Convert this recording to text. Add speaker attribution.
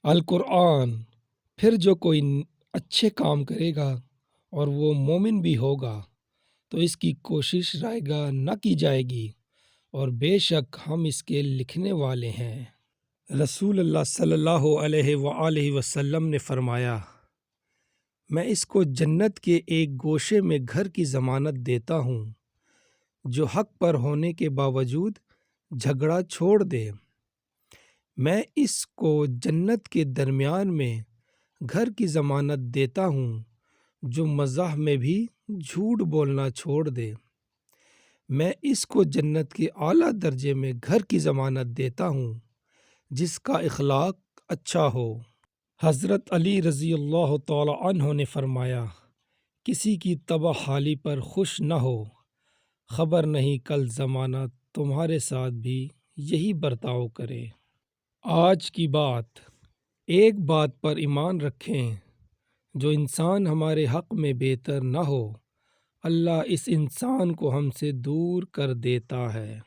Speaker 1: القرآن پھر جو کوئی اچھے کام کرے گا اور وہ مومن بھی ہوگا تو اس کی کوشش رائے گاہ نہ کی جائے گی، اور بے شک ہم اس کے لکھنے والے ہیں۔ رسول اللہ صلی اللہ علیہ وآلہ وسلم نے فرمایا، میں اس کو جنت کے ایک گوشے میں گھر کی ضمانت دیتا ہوں جو حق پر ہونے کے باوجود جھگڑا چھوڑ دے۔ میں اس کو جنت کے درمیان میں گھر کی ضمانت دیتا ہوں جو مزاح میں بھی جھوٹ بولنا چھوڑ دے۔ میں اس کو جنت کے اعلیٰ درجے میں گھر کی ضمانت دیتا ہوں جس کا اخلاق اچھا ہو۔ حضرت علی رضی اللہ تعالی عنہ نے فرمایا، کسی کی تباہ حالی پر خوش نہ ہو، خبر نہیں کل زمانہ تمہارے ساتھ بھی یہی برتاؤ کرے۔ آج کی بات، ایک بات پر ایمان رکھیں، جو انسان ہمارے حق میں بہتر نہ ہو، اللہ اس انسان کو ہم سے دور کر دیتا ہے۔